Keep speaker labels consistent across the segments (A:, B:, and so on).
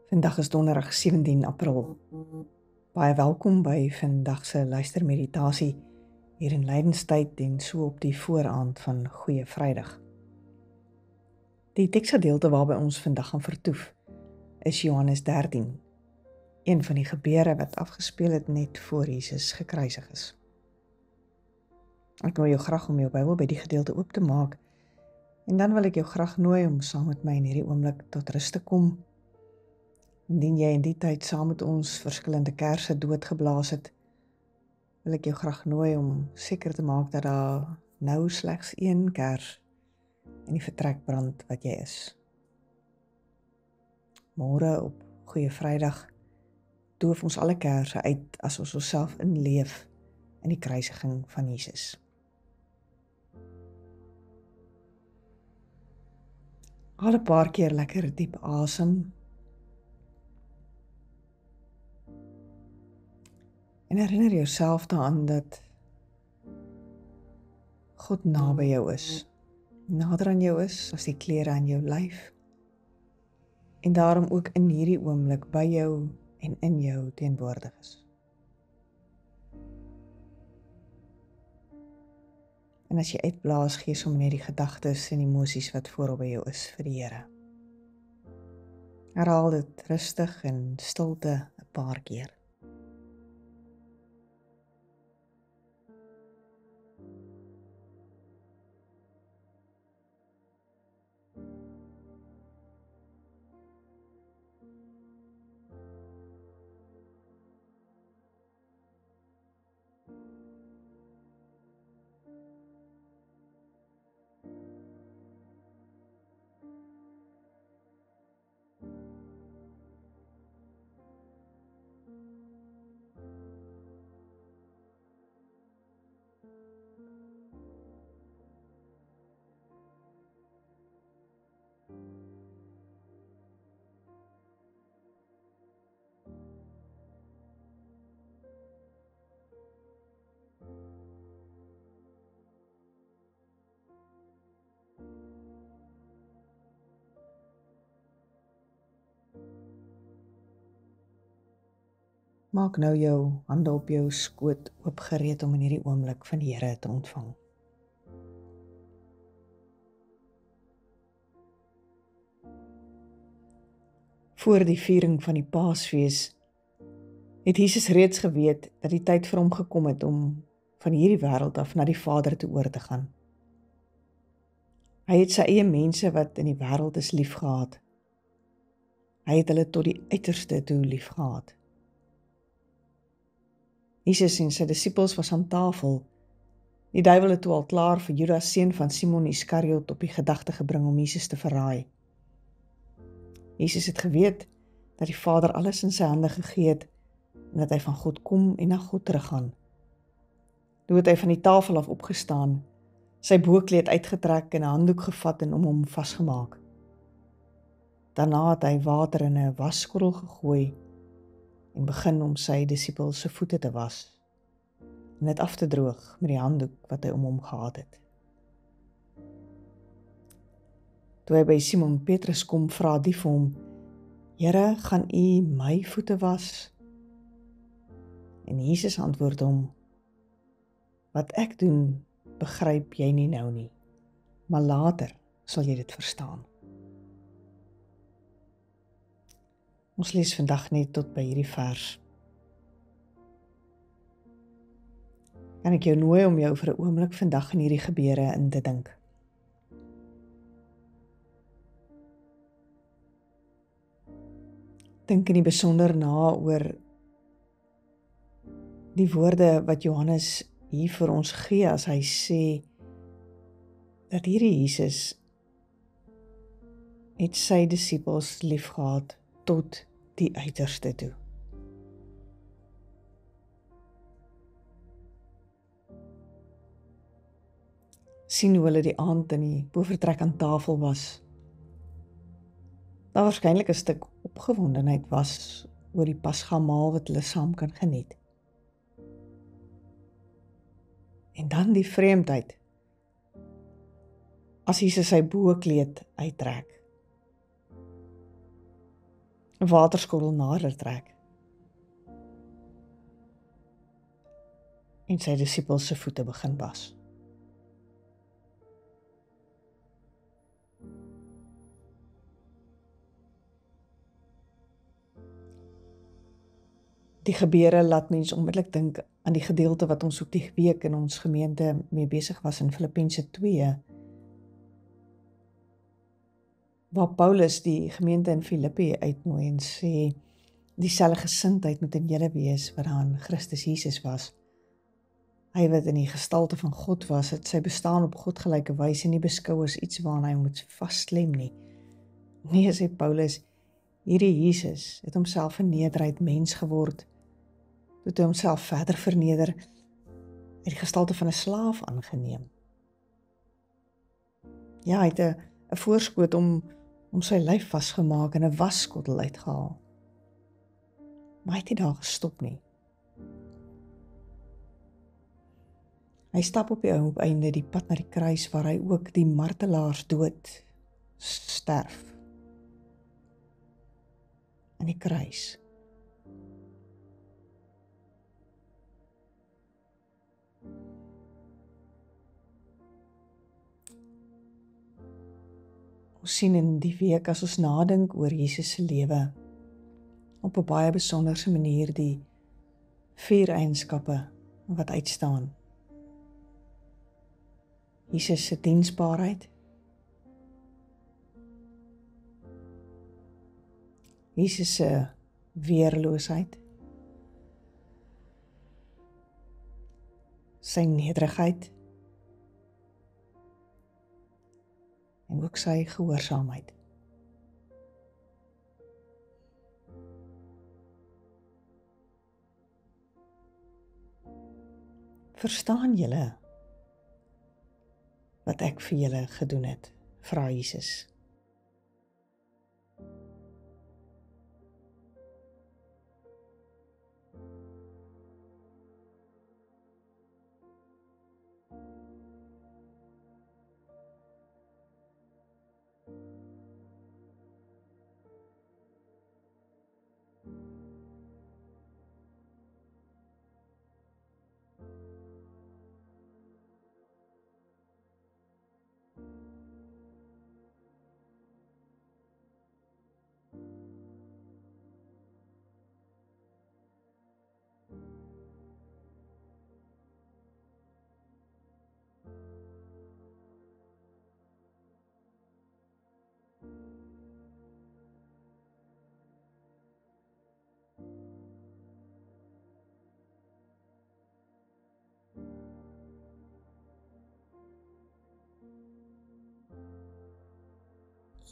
A: Vandag is donderdag 17 April. Baie welkom by vandag se luistermeditasie hier in Lydenstyd en so op die vooraand van Goeie Vrydag. Die teksgedeelte waarby ons vandag gaan vertoef is Johannes 13, een van die gebeure wat afgespeel het net voor Jesus gekruisig is. Ek nooi jou graag om jou Bybel by die gedeelte oop te maak en dan wil ek jou graag nooi om saam met my in hierdie oomblik tot rus te kom. Indien jy in die tyd saam met ons verskillende kersse doodgeblaas het, wil ek jou graag nooi om seker te maak dat daar nou slegs een kers in die vertrek brand wat jy is. Môre op Goeie Vrydag doof ons alle kersse uit as ons onsself inleef in die kruisiging van Jesus. Haal 'n paar keer lekker diep asem. En herinner jouself daaraan dat God naby jou is, nader aan jou is as die klere aan jou lyf, en daarom ook in hierdie oomblik by jou en in jou teenwoordig is. En as jy uitblaas, gee sommer net die gedagtes en emosies wat voorop by jou is vir die Here. Herhaal dit rustig in stilte 'n paar keer. Maak nou jou hande op jou skoot oopgereed om in hierdie oomblik van die Here te ontvang. Voor die viering van die Paasfees het Jesus reeds geweet dat die tyd vir hom gekom het om van hierdie wêreld af na die Vader toe oor te gaan. Hy het sy eie mense wat in die wêreld is liefgehad. Hy het hulle tot die uiterste toe liefgehad. Jesus en sy disippels was aan tafel. Die duiwel het toe al klaar vir Judas, seun van Simon Iskariot, op die gedagte gebring om Jesus te verraai. Jesus het geweet dat die Vader alles in sy hande gegee het en dat hy van God kom en na God teruggaan. Toe het hy van die tafel af opgestaan, sy boekleed uitgetrek en 'n handdoek gevat en om hom vasgemaak. Daarna het hy water in 'n waskorrel gegooi en begin om sy disippels se voete te was en dit af te droog met die handdoek wat hy om hom gehad het. Toe hy by Simon Petrus kom, vra die vir hom: "Here, gaan U my voete was?" En Jesus antwoord hom: "Wat ek doen, begryp jy nie nou nie, maar later sal jy dit verstaan." Ons lees vandag net tot by hierdie vers. Kan ek jou nooi om jou vir 'n oomblik vandag in hierdie gebeure in te dink? Dink in die besonder na oor die woorde wat Johannes hier vir ons gee as hy sê dat hierdie Jesus het sy disippels liefgehad tot die uiterste toe. Sien hoe hulle die aand in die bovertrek aan tafel was. Daar waarskynlik 'n stuk opgewondenheid was oor die pasgamaal wat hulle saam kan geniet. En dan die vreemdheid. As Jesus sy boekleed uittrek. 'n waterskottel nader trek en sy disippels se voete begin was. Die gebeure laat mens onmiddellik dink aan die gedeelte wat ons ook die week in ons gemeente mee besig was in Filippense 2, waar Paulus die gemeente in Filippi uitnooi en sê, dieselfde gesindheid moet in julle wees wat daar in Christus Jesus was. Hy wat in die gestalte van God was, het sy bestaan op godgelyke wyse nie beskou as iets waaraan hy moet vasklem nie. Nee, sê Paulus, hierdie Jesus het homself in nederigheid mens geword, het hy homself verder verneder, uit die gestalte van 'n slaaf aangeneem. Ja, hy het 'n voorskoot om sy lyf vasgemaak en 'n wasskottel uitgehaal. Maar hy het nie daar gestop nie. Hy stap op die einde die pad na die kruis waar hy ook die martelaarsdood sterf. Aan die kruis. Ons sien in die week as ons nadink oor Jesus se lewe op 'n baie besonderse manier die 4 eienskappe wat uitstaan. Jesus se diensbaarheid, Jesus se weerloosheid, sy nederigheid en ook sy gehoorsaamheid. Verstaan julle wat ek vir julle gedoen het, vra Jesus.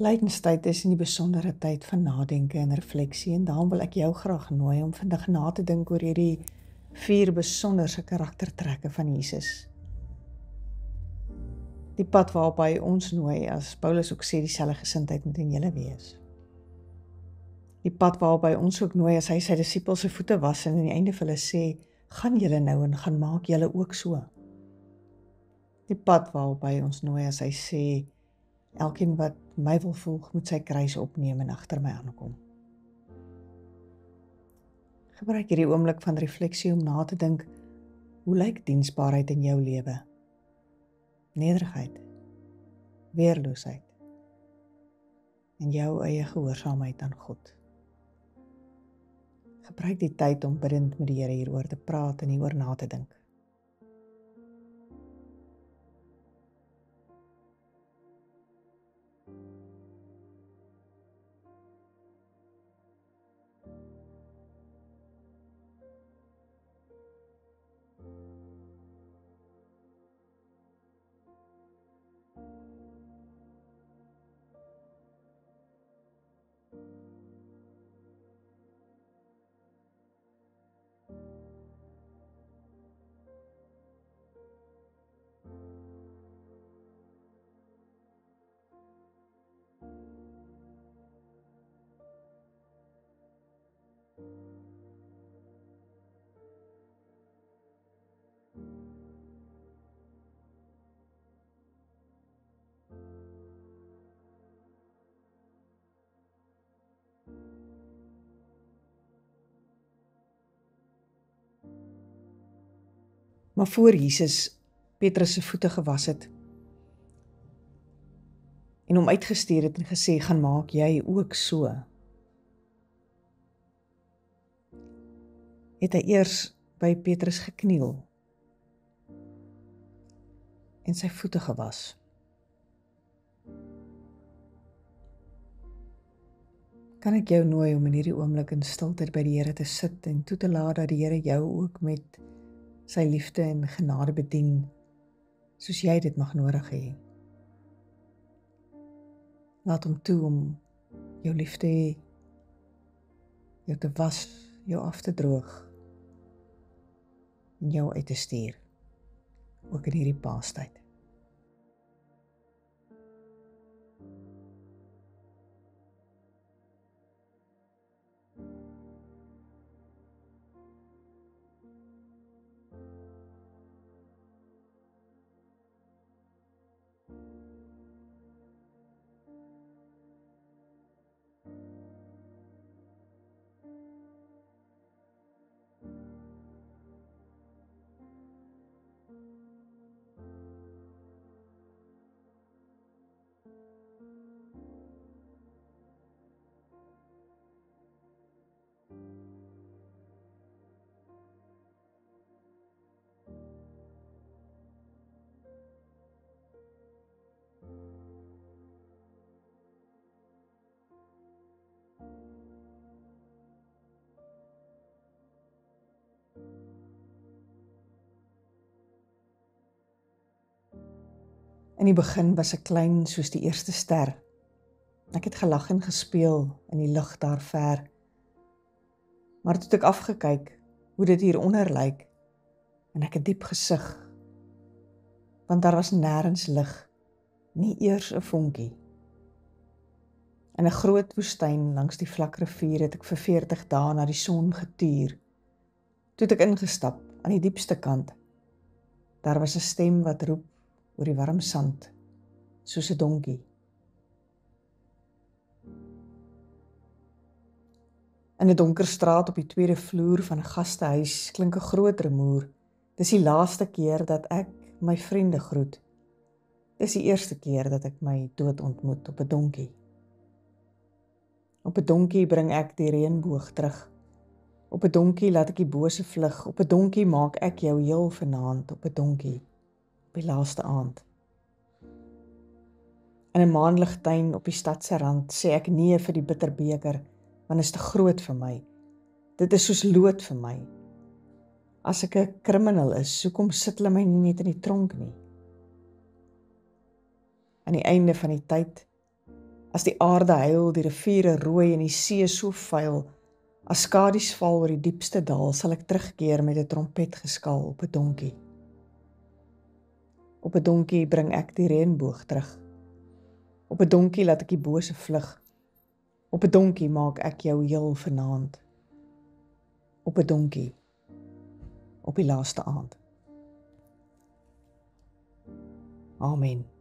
A: Lydenstyd is in die besondere tyd van nadenke en refleksie en daarom wil ek jou graag nooi om vandag na te dink oor hierdie 4 besonderse karaktertrekke van Jesus. Die pad waarop hy ons nooi, as Paulus ook sê, dieselfde gesindheid moet in julle wees. Die pad waarop hy ons ook nooi as hy sy disippels se voete was en aan die einde vir hulle sê, gaan julle nou en gaan maak julle ook so. Die pad waarop hy ons nooi as hy sê, elkeen wat my wil volg, moet sy kruis opneem en agter my aankom. Gebruik hierdie oomblik van refleksie om na te dink, hoe lyk diensbaarheid in jou lewe? Nederigheid, weerloosheid en jou eie gehoorsaamheid aan God. Gebruik die tyd om bidtend met die Here hieroor te praat en hieroor na te dink. Maar voor Jesus Petrus se voete gewas het en hom uitgestuur het en gesê, gaan maak jy ook so, het hy eers by Petrus gekniel en sy voete gewas. Kan ek jou nooi om in hierdie oomblik in stilte by die Here te sit en toe te laat dat die Here jou ook met sy liefde en genade bedien, soos jy dit mag nodig hê. Laat hom toe om jou lief te hê, jou te was, jou af te droog en jou uit te stuur, ook in hierdie Paastyd. In die begin was ek klein soos die eerste ster. Ek het gelag en gespeel in die lug daar ver. Maar toe het ek afgekyk hoe dit hieronder lyk en ek het diep gesug, want daar was nêrens lig, nie eers 'n vonkie. In 'n groot woestyn langs die vlak rivier het ek vir 40 dae na die son getuur. Toe het ek ingestap aan die diepste kant. Daar was 'n stem wat roep oor die warm sand, soos 'n donkie. In 'n donker straat op die tweede vloer van 'n gastehuis klink 'n groot rumoer. Dis die laaste keer dat ek my vriende groet. Dis die eerste keer dat ek my dood ontmoet op 'n donkie. Op 'n donkie bring ek die reënboog terug. Op 'n donkie laat ek die bose vlug. Op 'n donkie maak ek jou heel vanaand. Op 'n donkie, op die laaste aand. In 'n maanligtuin op die stad se rand sê ek nee vir die bitterbeker, want is te groot vir my. Dit is soos lood vir my. As ek 'n krimineel is, hoekom sit hulle my nie net in die tronk nie? Aan die einde van die tyd, as die aarde huil, die riviere rooi en die see so vuil, as skadies val oor die diepste dal, sal ek terugkeer met 'n trompetgeskal op 'n donkie. Op 'n donkie bring ek die reënboog terug. Op 'n donkie laat ek die bose vlug. Op 'n donkie maak ek jou heel vanaand. Op 'n donkie, op die laaste aand. Amen.